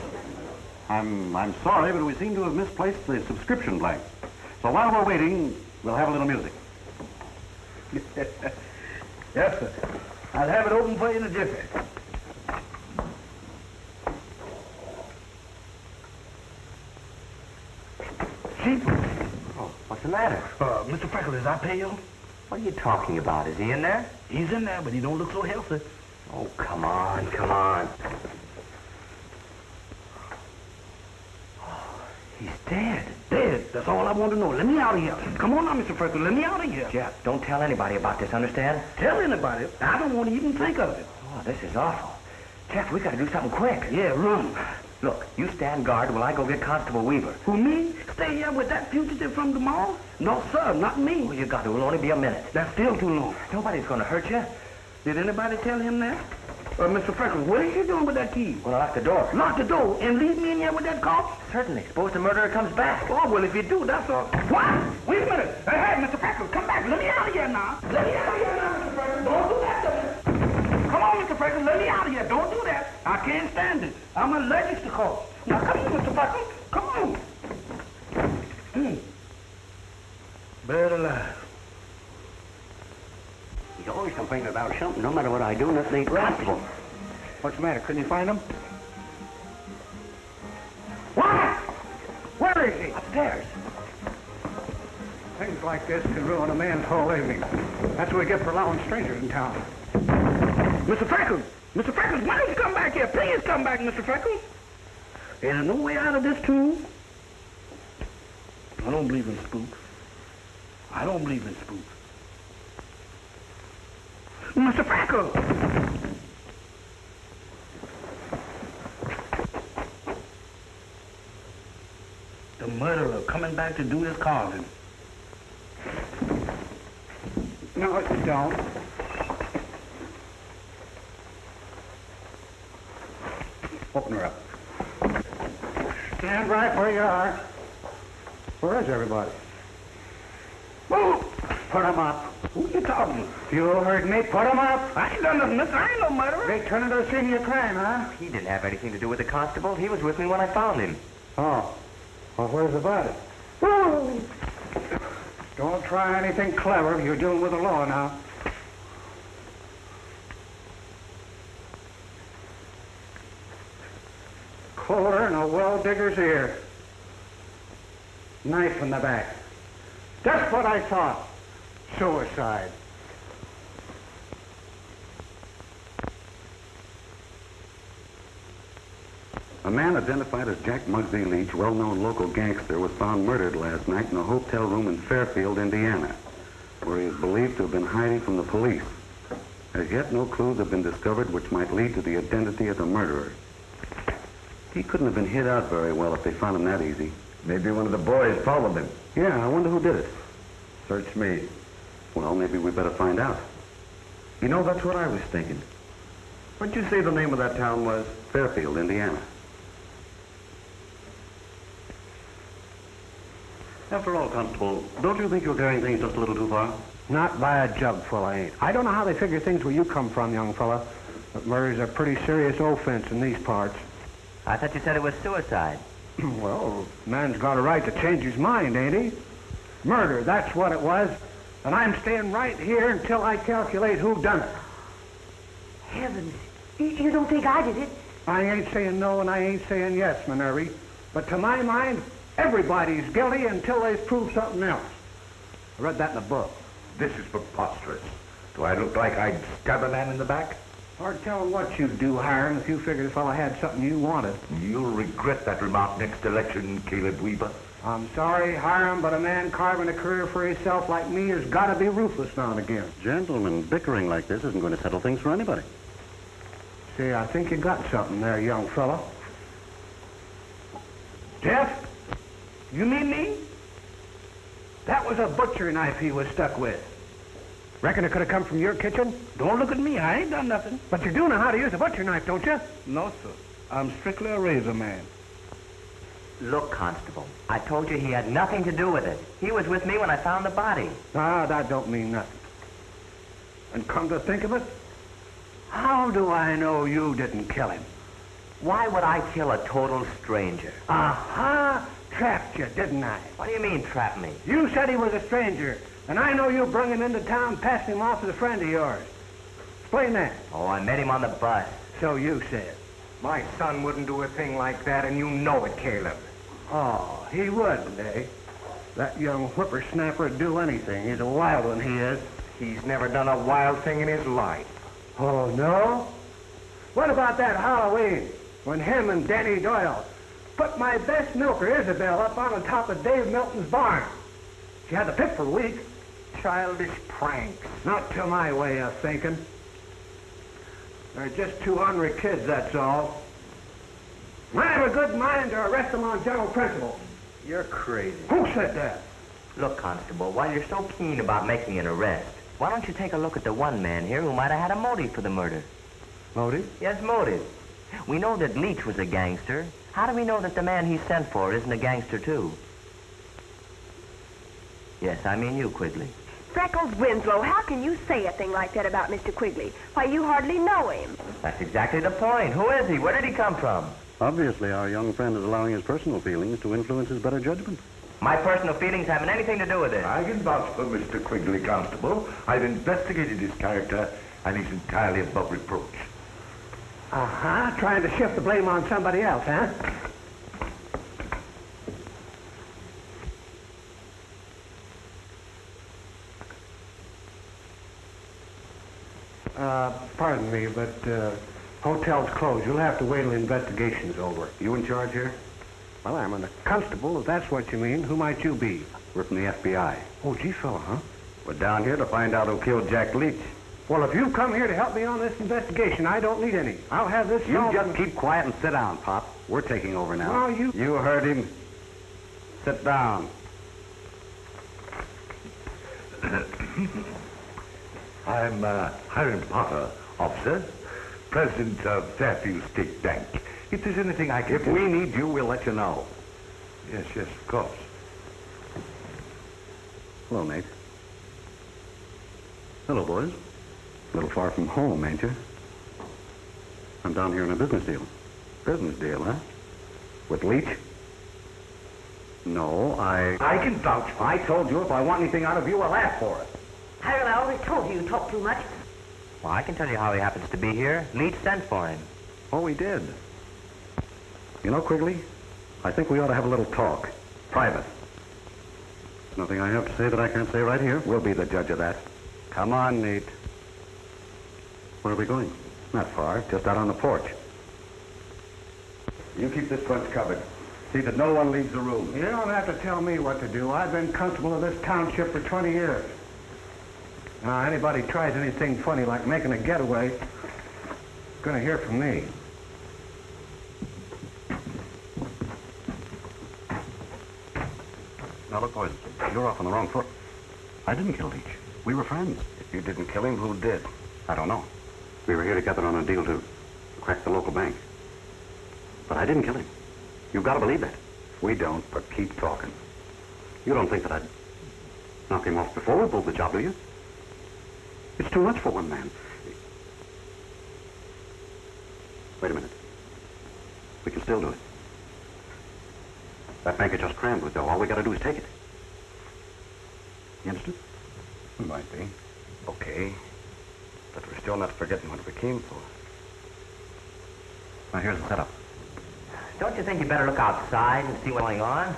I'm sorry, but we seem to have misplaced the subscription blank. So while we're waiting, we'll have a little music. Yes, sir. I'll have it open for you in a jiffy. Chief? Oh, what's the matter? Mr. Freckles, is I pale? What are you talking about? Is he in there? He's in there, but he don't look so healthy. Oh, come on, come on. Oh, he's dead. Dead? That's all I want to know. Let me out of here. Come on now, Mr. Freckles. Let me out of here. Jeff, don't tell anybody about this, understand? Tell anybody? I don't want to even think of it. Oh, this is awful. Jeff, we got to do something quick. Yeah, run. Look, you stand guard while I go get Constable Weaver. Who, me? Stay here with that fugitive from the mall? No, sir, not me. Oh, you got to. It'll only be a minute. That's still too long. Nobody's going to hurt you. Did anybody tell him that? Mr. Freckles, what are you doing with that key? Well, lock the door. Lock the door and leave me in here with that corpse? Certainly. Suppose the murderer comes back. Oh, well, if you do, that's all. What? Wait a minute. Hey, Mr. Freckles, come back. Let me out of here now. Let me out of here now, Mr. Freckles. Don't do that to me. Come on, Mr. Freckles, let me out of here. Don't do that. I can't stand it. I'm allergic to corpse. Now, come on, Mr. Freckles. Come on. Buried alive. He's always complaining about something. No matter what I do, nothing ain't right. Constable. What's the matter? Couldn't you find him? What? Where is he? Upstairs. Things like this can ruin a man's whole evening. That's what we get for allowing strangers in town. Mr. Freckles! Mr. Freckles, why don't you come back here? Please come back, Mr. Freckles. There's no way out of this tomb. I don't believe in spooks. I don't believe in spooks. Mr. Freckles! The murderer coming back to do his carving. No, you don't. Open her up. Stand right where you are. Where is everybody? Whoa! Put them up. Who you talking to? You heard me. Put them up. I ain't done nothing, mister. I ain't no murderer. They turned into a scene of your crime, huh? He didn't have anything to do with the constable. He was with me when I found him. Oh. Well, where's the body? Woo! Don't try anything clever. You're dealing with the law now. Colder than a well-digger's ear. Knife in the back. Just what I thought. Suicide. A man identified as Jack Muggsy Leach, well-known local gangster, was found murdered last night in a hotel room in Fairfield, Indiana, where he is believed to have been hiding from the police. As yet, no clues have been discovered which might lead to the identity of the murderer. He couldn't have been hid out very well if they found him that easy. Maybe one of the boys followed him. Yeah, I wonder who did it. Search me. Well, maybe we better find out. You know, that's what I was thinking. What'd you say the name of that town was? Fairfield, Indiana. After all, Constable, don't you think you're carrying things just a little too far? Not by a jugful, I ain't. I don't know how they figure things where you come from, young fella, but murder's a pretty serious offense in these parts. I thought you said it was suicide. Well, man's got a right to change his mind, ain't he? Murder, that's what it was. And I'm staying right here until I calculate who done it. Heavens, you don't think I did it? I ain't saying no and I ain't saying yes, Minervy. But to my mind, everybody's guilty until they've proved something else. I read that in a book. This is preposterous. Do I look like I'd stab a man in the back? Hard telling what you'd do, Hiram, if you figured the fellow had something you wanted. You'll regret that remark next election, Caleb Weaver. I'm sorry, Hiram, but a man carving a career for himself like me has got to be ruthless now and again. Gentlemen, bickering like this isn't going to settle things for anybody. See, I think you got something there, young fella. Jeff, you mean me? That was a butcher knife he was stuck with. Reckon it could have come from your kitchen? Don't look at me. I ain't done nothing. But you do know how to use a butcher knife, don't you? No, sir. I'm strictly a razor man. Look, Constable, I told you he had nothing to do with it. He was with me when I found the body. Ah, that don't mean nothing. And come to think of it, how do I know you didn't kill him? Why would I kill a total stranger? Aha! Trapped you, didn't I? What do you mean, trap me? You said he was a stranger, and I know you brung him into town, passing him off as a friend of yours. Explain that. Oh, I met him on the bus. So you said. My son wouldn't do a thing like that, and you know it, Caleb. Oh, he wouldn't, eh? That young whippersnapper would do anything. He's a wild one, he is. He's never done a wild thing in his life. Oh, no? What about that Halloween, when him and Danny Doyle put my best milker, Isabel, up on the top of Dave Milton's barn? She had the pip for a week. Childish pranks. Not to my way of thinking. They're just two ornery kids, that's all. I have a good mind to arrest them on general principles. You're crazy. Who said that? Look, Constable, while you're so keen about making an arrest, why don't you take a look at the one man here who might have had a motive for the murder? Motive? Yes, motive. We know that Leach was a gangster. How do we know that the man he sent for isn't a gangster, too? Yes, I mean you, Quigley. Freckles Winslow, how can you say a thing like that about Mr. Quigley? Why, you hardly know him. That's exactly the point. Who is he? Where did he come from? Obviously, our young friend is allowing his personal feelings to influence his better judgment. My personal feelings haven't anything to do with it. I can vouch for Mr. Quigley, Constable. I've investigated his character, and he's entirely above reproach. Uh-huh, trying to shift the blame on somebody else, huh? Pardon me, but hotel's closed. You'll have to wait till the investigation's over. You in charge here? Well, I'm a constable, if that's what you mean. Who might you be? We're from the FBI. Oh, gee, fella, huh? We're down here to find out who killed Jack Leach. Well, if you've come here to help me on this investigation, I don't need any. I'll have this You solved. just keep quiet and sit down, Pop. We're taking over now. Well, you... You heard him. Sit down. I'm Hiram Potter, officer, president of Fairfield State Bank. If there's anything I can If we need you, we'll let you know. Yes, of course. Hello, Nate. Hello, boys. A little far from home, ain't you? I'm down here on a business deal. Business deal, huh? With Leach? No, I can vouch for it. I told you if I want anything out of you, I'll ask for it. Hiram, I always told you talk too much. Well, I can tell you how he happens to be here. Leach sent for him. Oh, we did. You know, Quigley, I think we ought to have a little talk. Private. There's nothing I have to say that I can't say right here. We'll be the judge of that. Come on, Nate. Where are we going? Not far, just out on the porch. You keep this front covered. See that no one leaves the room. You don't have to tell me what to do. I've been constable of this township for 20 years. Now, anybody tries anything funny like making a getaway, is going to hear from me. Now, look, boys, you're off on the wrong foot. I didn't kill Leach. We were friends. If you didn't kill him, who did? I don't know. We were here together on a deal to crack the local bank. But I didn't kill him. You've got to believe that. We don't, but keep talking. You don't think that I'd knock him off before we pulled the job, do you? It's too much for one man. Wait a minute. We can still do it. That bank is just crammed with dough. All we got to do is take it. You understand? Might be. Okay. But we're still not forgetting what we came for. Now, here's the setup. Don't you think you better look outside and see what's going on?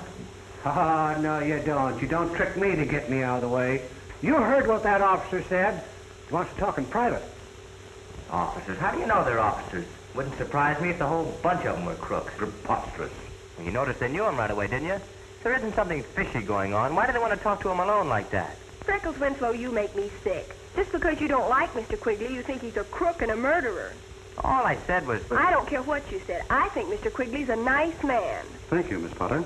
Oh, no, you don't. You don't trick me to get me out of the way. You heard what that officer said. He wants to talk in private. Officers? How do you know they're officers? Wouldn't surprise me if the whole bunch of them were crooks. Preposterous. Well, you noticed they knew him right away, didn't you? There isn't something fishy going on. Why do they want to talk to him alone like that? Freckles Winslow, you make me sick. Just because you don't like Mr. Quigley, you think he's a crook and a murderer. All I said was... I don't care what you said. I think Mr. Quigley's a nice man. Thank you, Miss Potter.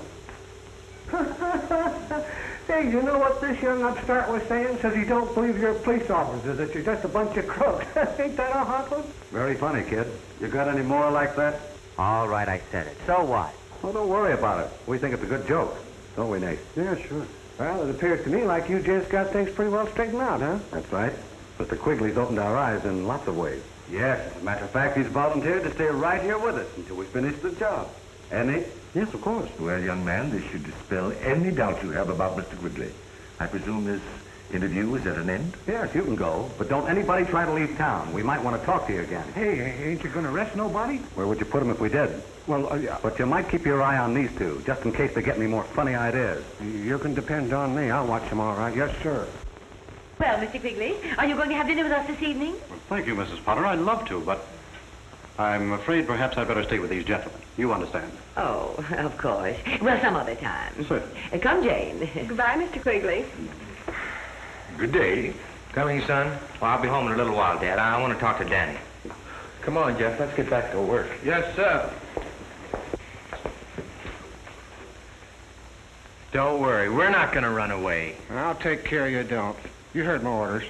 Hey, you know what this young upstart was saying? Says he don't believe you're police officers, that you're just a bunch of crooks. Ain't that a hot one? Very funny, kid. You got any more like that? All right, I said it. So what? Well, don't worry about it. We think it's a good joke. Don't we, Nate? Yeah, sure. Well, it appears to me like you gents got things pretty well straightened out, huh? That's right. Mr. Quigley's opened our eyes in lots of ways. Yes, as a matter of fact, he's volunteered to stay right here with us until we finish the job. And Nate? Yes, of course. Well, young man, this should dispel any doubt you have about Mr. Quigley. I presume this interview is at an end? Yes, you can go. But don't anybody try to leave town. We might want to talk to you again. Hey, ain't you going to arrest nobody? Where would you put him if we did? Well, yeah. But you might keep your eye on these two, just in case they get any more funny ideas. You can depend on me. I'll watch them all right. Yes, sir. Well, Mr. Quigley, are you going to have dinner with us this evening? Well, thank you, Mrs. Potter. I'd love to, but I'm afraid perhaps I'd better stay with these gentlemen. You understand? Oh, of course. Well, some other time. Certainly. Come, Jane. Goodbye, Mr. Quigley. Good day. Coming, son? Well, I'll be home in a little while, Dad. I want to talk to Danny. Come on, Jeff. Let's get back to work. Yes, sir. Don't worry. We're not going to run away. I'll take care you don't. You heard my orders.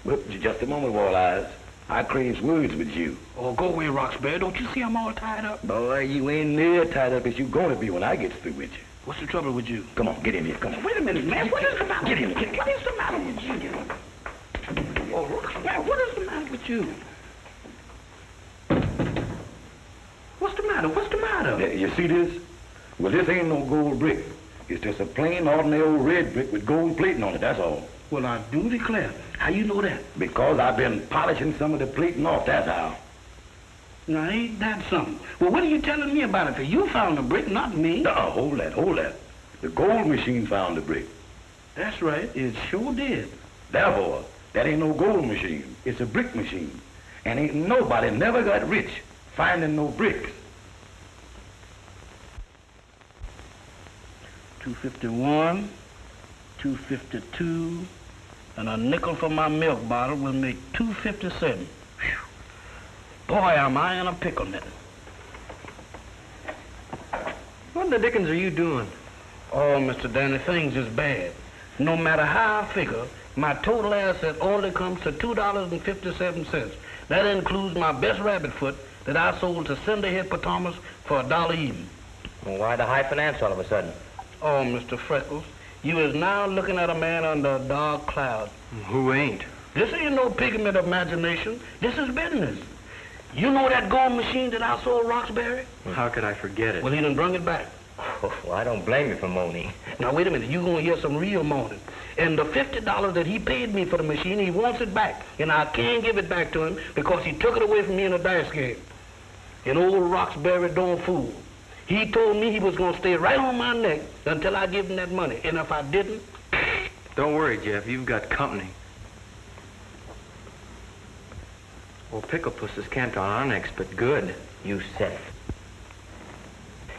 But just a moment, Walleyes. I craves words with you. Oh, go away, Roxbury. Don't you see I'm all tied up? Boy, you ain't near tied up as you gonna be when I get through with you. What's the trouble with you? Come on, get in here. Come on. Wait a minute, man. What is the matter? Get in here. What is the matter with you? Oh, Roxbury, what is the matter with you? What's the matter? What's the matter? You see this? Well, this ain't no gold brick. It's just a plain, ordinary old red brick with gold plating on it, that's all. Well, I do declare. How you know that? Because I've been polishing some of the plating off, that's how. Now, ain't that something? Well, what are you telling me about it? For you found the brick, not me. No, hold that. The gold machine found the brick. That's right. It sure did. Therefore, that ain't no gold machine. It's a brick machine. And ain't nobody never got rich finding no bricks. 251, 252, and a nickel for my milk bottle will make 257. Whew. Boy, am I in a pickle now. What in the dickens are you doing? Oh, Mr. Danny, things is bad. No matter how I figure, my total asset only comes to $2.57. That includes my best rabbit foot that I sold to Cinder Hippopotamus for $1 even. Well, why the high finance all of a sudden? Oh, Mr. Freckles, you is now looking at a man under a dark cloud. Who ain't? This ain't no pigment of imagination. This is business. You know that gold machine that I sold Roxbury? How could I forget it? Well, he done brung it back. Oh, well, I don't blame you for moaning. Now, wait a minute. You gonna hear some real moaning. And the $50 that he paid me for the machine, he wants it back. And I can't give it back to him because he took it away from me in a dice game. An old Roxbury don't fool. He told me he was going to stay right on my neck until I give him that money. And if I didn't... Don't worry, Jeff. You've got company. Well, Picklepuss is camped on our necks, but good. You said it.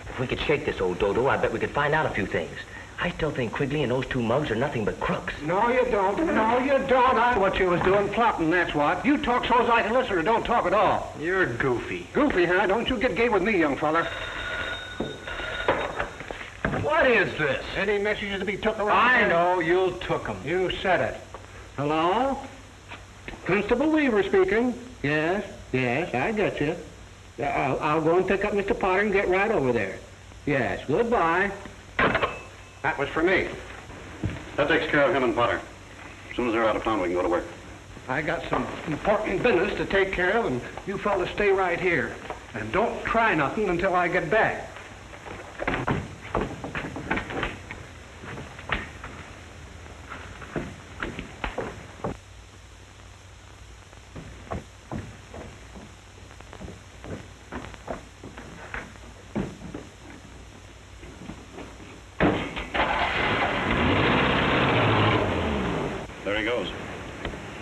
If we could shake this old dodo, I bet we could find out a few things. I still think Quigley and those two mugs are nothing but crooks. No, you don't. No, you don't. I know what you was doing, plotting, that's what. You talk so's I can listen or don't talk at all. You're goofy. Goofy, huh? Don't you get gay with me, young feller. What is this? Any messages to be took around I here? know. You took them. You said it. Hello? Constable Weaver speaking. Yes, I got you. I'll go and pick up Mr. Potter and get right over there. Yes, goodbye. That was for me. That takes care of him and Potter. As soon as they're out of town, we can go to work. I got some important business to take care of, and you fellas stay right here. And don't try nothing until I get back. There he goes.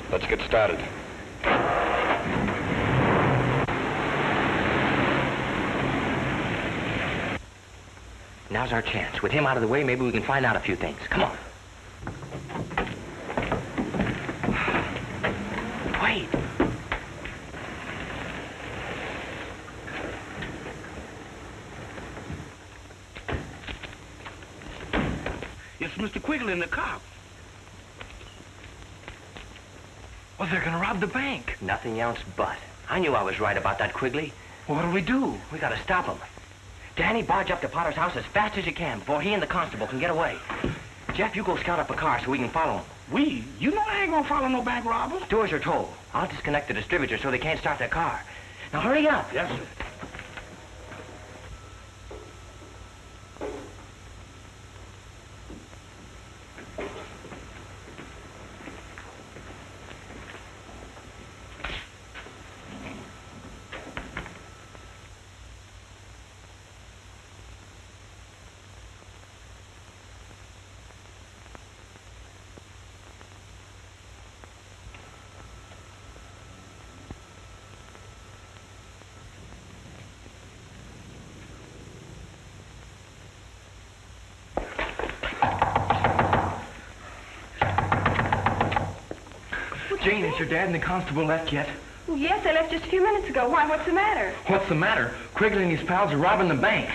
Let's get started. Now's our chance. With him out of the way, maybe we can find out a few things. Come on. Wait. It's Mr. Quigley in the car. Well, they're gonna rob the bank. Nothing else but. I knew I was right about that, Quigley. What do we do? We gotta stop them. Danny, barge up to Potter's house as fast as you can before he and the constable can get away. Jeff, you go scout up a car so we can follow him. We? You know I ain't gonna follow no bank robbers. Do as you're told. I'll disconnect the distributor so they can't start their car. Now hurry up. Yes, sir. Jane, has your dad and the constable left yet? Well, yes, they left just a few minutes ago. Why, what's the matter? What's the matter? Quigley and his pals are robbing the bank.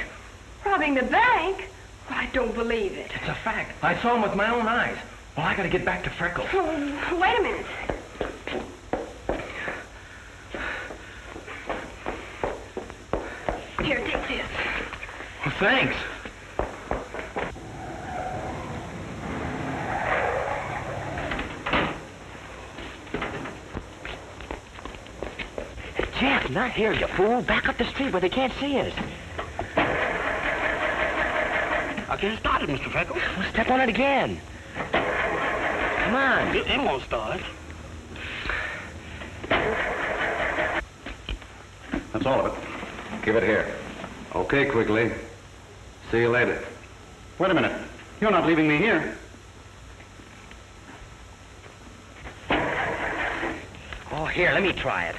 Robbing the bank? Well, I don't believe it. It's a fact. I saw them with my own eyes. Well, I gotta get back to Freckles. Oh, wait a minute. Here, take this. Well, thanks. Jeff, not here, you fool. Back up the street where they can't see us. I'll get it started, Mr. Freckles. Well, step on it again. Come on. It won't start. That's all of it. Give it here. Okay, Quigley. See you later. Wait a minute. You're not leaving me here. Oh, here, let me try it.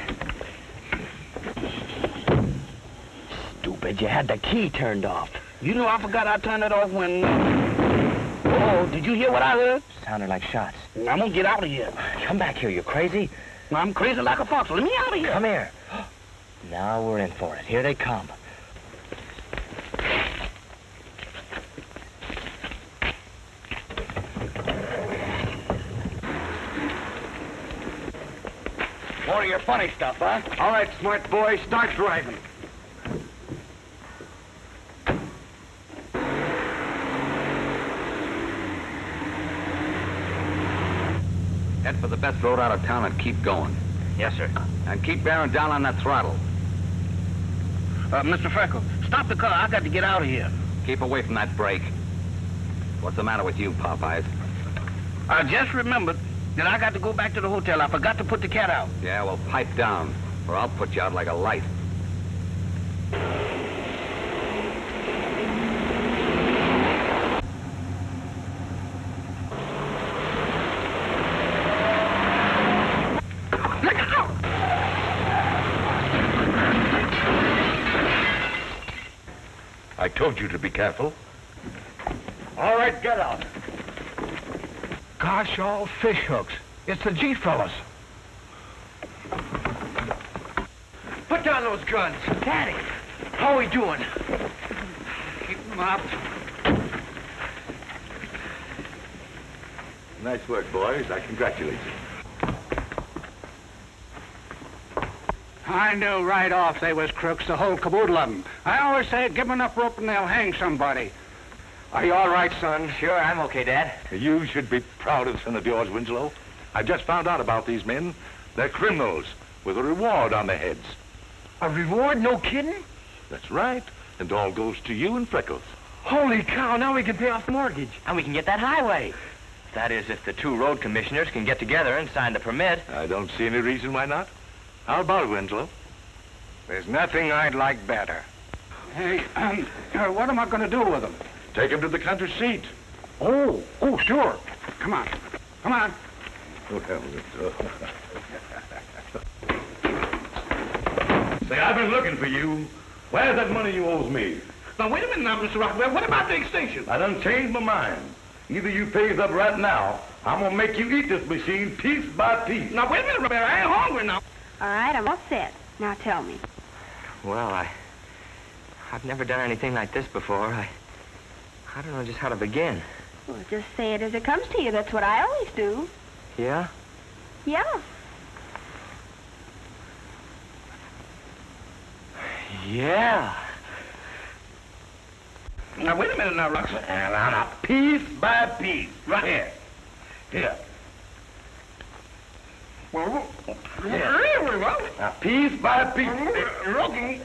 Stupid, you had the key turned off. You know I forgot I turned it off when... Oh, did you hear what I heard? Sounded like shots. I'm gonna get out of here. Come back here, you crazy. I'm crazy like a fox. Let me out of here. Come here. Now we're in for it. Here they come. More of your funny stuff, huh? All right, smart boy, start driving. Head for the best road out of town and keep going. Yes, sir. And keep bearing down on that throttle. Mr. Freckles, stop the car. I got to get out of here. Keep away from that brake. What's the matter with you, Popeyes? I just remembered that I got to go back to the hotel. I forgot to put the cat out. Yeah, well, pipe down, or I'll put you out like a light. I told you to be careful. All right, get out. Gosh, all fish hooks. It's the G fellas. Put down those guns. Daddy, how are we doing? Keep them up. Nice work, boys. I congratulate you. I knew right off they was crooks, the whole caboodle of them. I always say, give them enough rope and they'll hang somebody. Are you all right, son? Sure, I'm okay, Dad. You should be proud of son of yours, Winslow. I just found out about these men. They're criminals with a reward on their heads. A reward? No kidding? That's right. And all goes to you and Freckles. Holy cow, now we can pay off the mortgage. And we can get that highway. That is, if the two road commissioners can get together and sign the permit. I don't see any reason why not. How about it, Winslow? There's nothing I'd like better. Hey, what am I going to do with them? Take him to the country seat. Oh, sure. Come on. Come on. Say, I've been looking for you. Where's that money you owes me? Now, wait a minute now, Mr. Rockefeller. What about the extinction? I done changed my mind. Either you pays up right now, I'm gonna make you eat this machine piece by piece. Now, wait a minute, Roberta. I ain't hungry now. All right, I'm all set. Now tell me. Well, I've never done anything like this before. I don't know just how to begin. Well, just say it as it comes to you. That's what I always do. Yeah? Yeah. Yeah. Now, wait a minute now, Roxy. Now, piece by piece. Right here. Here. Well, Now, piece by piece. Rocky.